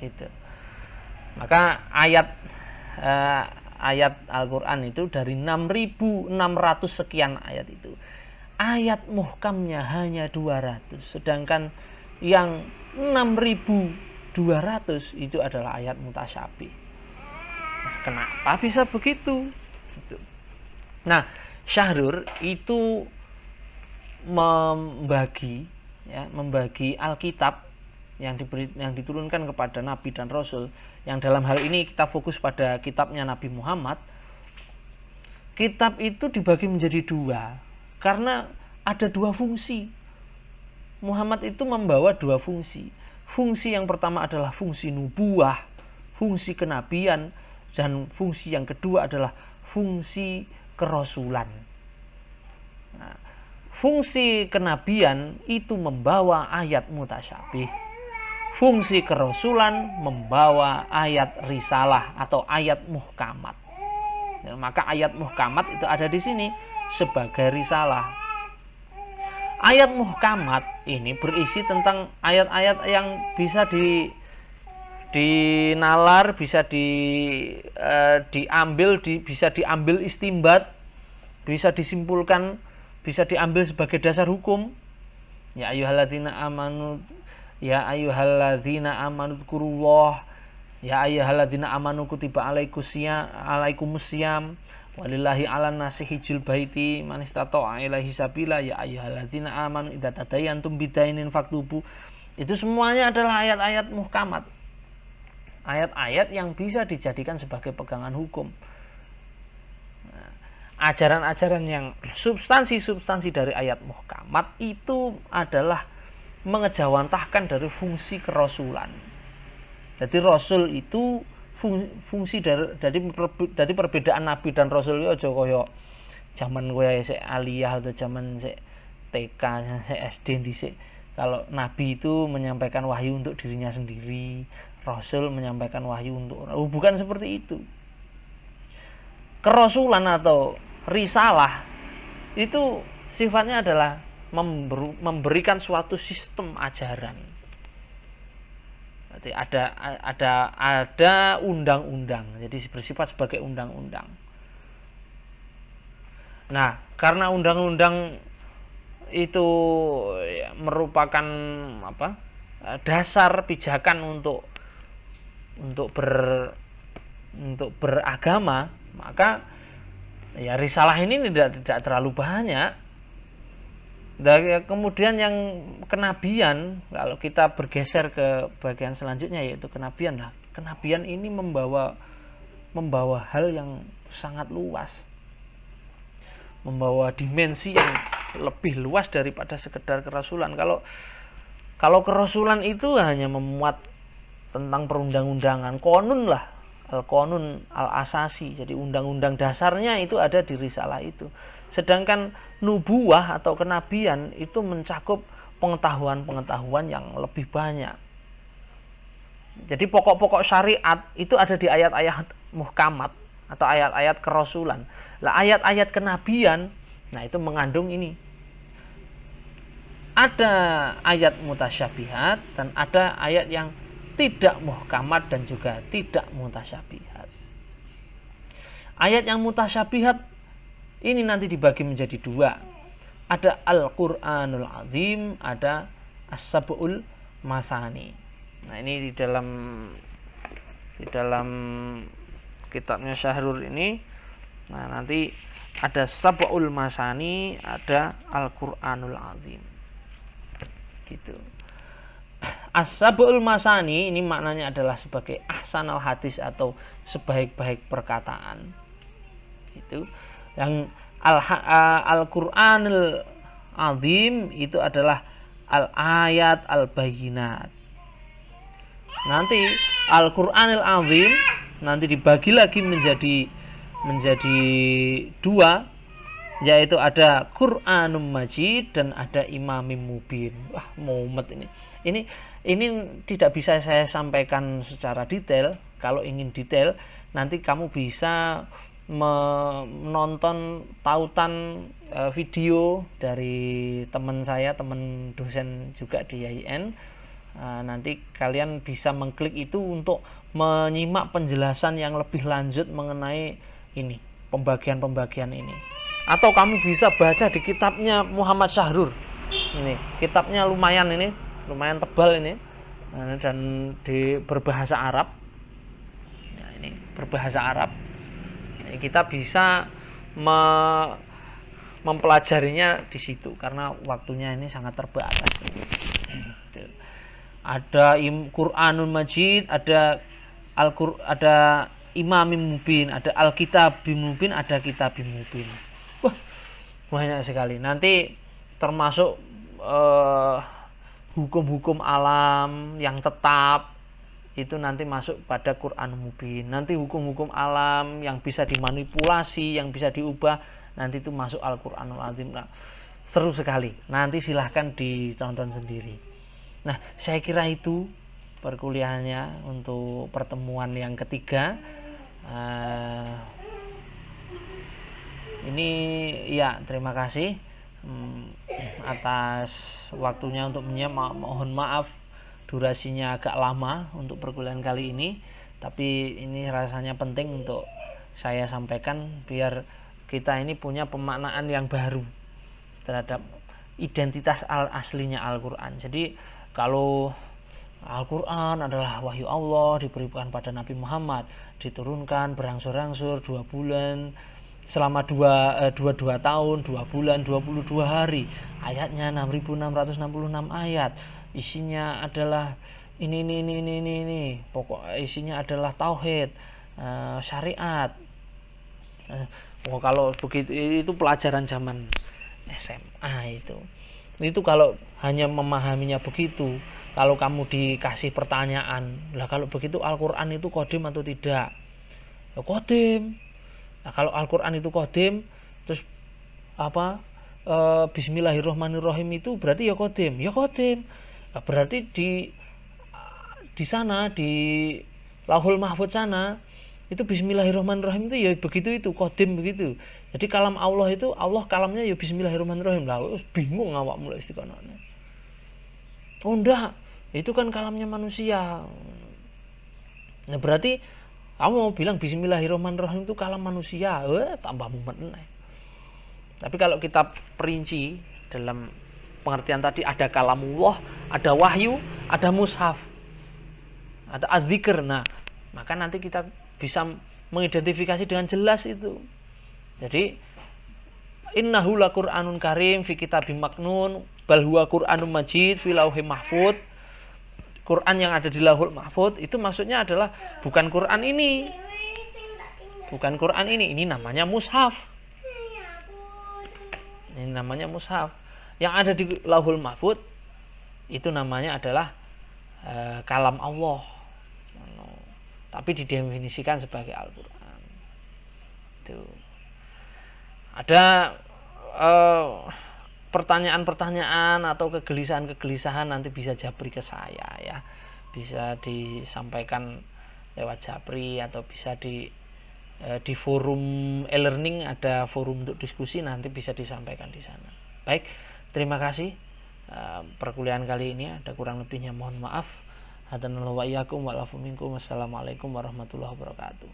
Itu. Maka ayat Al-Qur'an itu dari 6.600 sekian ayat itu, ayat muhkamnya hanya 200, sedangkan yang 6.200 itu adalah ayat mutasyabih. Nah, kenapa bisa begitu? Nah, Syahrur itu membagi Alkitab yang diturunkan kepada Nabi dan Rasul, yang dalam hal ini kita fokus pada kitabnya Nabi Muhammad. Kitab itu dibagi menjadi dua karena ada dua fungsi. Muhammad itu membawa dua fungsi. Fungsi yang pertama adalah fungsi nubuah, fungsi kenabian, dan fungsi yang kedua adalah fungsi kerasulan. Nah, fungsi kenabian itu membawa ayat mutasyabih. Fungsi kerasulan membawa ayat risalah atau ayat muhkamat. Ya, maka ayat muhkamat itu ada di sini sebagai risalah. Ayat muhkamat ini berisi tentang ayat-ayat yang bisa dinalar, bisa bisa diambil istimbat, bisa disimpulkan, bisa diambil sebagai dasar hukum. Ya ayyuhalladzina amanu dzkurullah, ya ayyuhalladzina amanu kutiba alaikumusiyam walillahi 'alan nasi hijjul baiti man istata'a ilaihi sabila, ya ayyuhalladzina amanu idza tadayantum bidainin faktubu. Itu semuanya adalah ayat-ayat muhkamat, ayat-ayat yang bisa dijadikan sebagai pegangan hukum. Ajaran-ajaran yang substansi dari ayat muhkamat itu adalah mengejawantahkan dari fungsi kerasulan. Jadi Rasul itu fungsi dari perbedaan Nabi dan Rasul itu aja kaya zaman kowe sik aliyah atau zaman sik TK, sik SD dhisik. Kalau Nabi itu menyampaikan wahyu untuk dirinya sendiri, Rasul menyampaikan wahyu untuk orang. Bukan seperti itu. Kerasulan atau risalah itu sifatnya adalah memberikan suatu sistem ajaran. Jadi ada undang-undang, jadi bersifat sebagai undang-undang. Nah, karena undang-undang itu merupakan dasar pijakan untuk beragama, maka ya risalah ini tidak terlalu banyak. Dan kemudian yang kenabian, kalau kita bergeser ke bagian selanjutnya yaitu kenabian. Nah, kenabian ini membawa hal yang sangat luas, membawa dimensi yang lebih luas daripada sekedar kerasulan. Kalau kerasulan itu hanya memuat tentang perundang-undangan, konun lah, al-konun al-asasi, jadi undang-undang dasarnya itu ada di risalah itu. Sedangkan nubuah atau kenabian itu mencakup pengetahuan-pengetahuan yang lebih banyak. Jadi pokok-pokok syariat itu ada di ayat-ayat muhkamat atau ayat-ayat kerasulan. Lah ayat-ayat kenabian, nah itu mengandung ini. Ada ayat mutasyabihat dan ada ayat yang tidak muhkamat dan juga tidak mutasyabihat. Ayat yang mutasyabihat ini nanti dibagi menjadi dua. Ada Al-Qur'anul Azim, ada As-Sab'ul Masani. Nah, ini di dalam kitabnya Syahrur ini, nah nanti ada Sab'ul Masani, ada Al-Qur'anul Azim. Gitu. As-Sab'ul Masani ini maknanya adalah sebagai ahsanal hadis atau sebaik-baik perkataan. Gitu. Yang Al-Qur'anul Azim itu adalah al-ayat al-bayyinat. Nanti Al-Qur'anul Azim nanti dibagi lagi menjadi dua, yaitu ada Qur'anum Majid dan ada Imamim Mubin. Wah, mumet ini. Ini tidak bisa saya sampaikan secara detail. Kalau ingin detail, nanti kamu bisa menonton tautan video dari teman saya, teman dosen juga di IAIN, nanti kalian bisa mengklik itu untuk menyimak penjelasan yang lebih lanjut mengenai ini, pembagian-pembagian ini. Atau kamu bisa baca di kitabnya Muhammad Syahrur. Ini kitabnya lumayan tebal ini, dan berbahasa Arab. Nah, ini berbahasa Arab. Kita bisa mempelajarinya di situ karena waktunya ini sangat terbatas. Ada Quranul Majid, ada ada Imamim Mubin, ada Alkitabim Mubin, ada Kitabim Mubin. Wah, banyak sekali. Nanti termasuk hukum-hukum alam yang tetap itu nanti masuk pada Quran Mubin. Nanti hukum-hukum alam yang bisa dimanipulasi, yang bisa diubah, nanti itu masuk Al-Quranul Azim. Nah, seru sekali. Nanti silahkan ditonton sendiri. Nah, saya kira itu perkuliahannya untuk pertemuan yang ketiga. Ini ya, terima kasih atas waktunya untuk menyimak. Mohon maaf durasinya agak lama untuk perkuliahan kali ini, tapi ini rasanya penting untuk saya sampaikan biar kita ini punya pemaknaan yang baru terhadap identitas aslinya Al-Quran. Jadi kalau Al-Quran adalah wahyu Allah diberikan pada Nabi Muhammad, diturunkan berangsur-angsur 2 bulan, selama 2 tahun, 2 bulan, 22 hari, ayatnya 6.666 ayat, isinya adalah ini, pokok isinya adalah tauhid, syariat. Kalau begitu itu pelajaran zaman SMA itu kalau hanya memahaminya begitu, kalau kamu dikasih pertanyaan, lah kalau begitu Al-Quran itu qadim atau tidak? Ya qadim. Nah, kalau Al-Quran itu qadim, terus Bismillahirrahmanirrahim itu berarti ya qadim. Ya qadim. Nah, berarti di sana di Lauhul Mahfuz sana itu Bismillahirrahmanirrahim itu ya begitu, itu qadim begitu. Jadi kalam Allah itu, Allah kalamnya ya Bismillahirrahmanirrahim. Lah bingung awak mulai istiqomahnya. Oh enggak, itu kan kalamnya manusia. Nah berarti kamu mau bilang Bismillahirrahmanirrahim itu kalam manusia, tambah mumet. Tapi kalau kita perinci dalam pengertian tadi, ada kalamullah, ada wahyu, ada mushaf, ada adzikr. Nah, maka nanti kita bisa mengidentifikasi dengan jelas itu. Jadi innahu laqur'anun karim fi kitabim maknun bal huwa Qur'anun majid fi lauhim mahfud. Quran yang ada di Lauhul Mahfud itu maksudnya adalah bukan Quran ini. Bukan Quran ini namanya mushaf. Ini namanya mushaf. Yang ada di Lauhul Mahfud itu namanya adalah kalam Allah. Tapi didefinisikan sebagai Al-Quran. Itu. Ada pertanyaan-pertanyaan atau kegelisahan-kegelisahan nanti bisa japri ke saya ya. Bisa disampaikan lewat japri atau bisa di forum e-learning, ada forum untuk diskusi, nanti bisa disampaikan di sana. Baik, terima kasih. Perkuliahan kali ini ada kurang lebihnya mohon maaf. Hadanallahu wa iyyakum wa lafu minkum. Wassalamualaikum warahmatullahi wabarakatuh.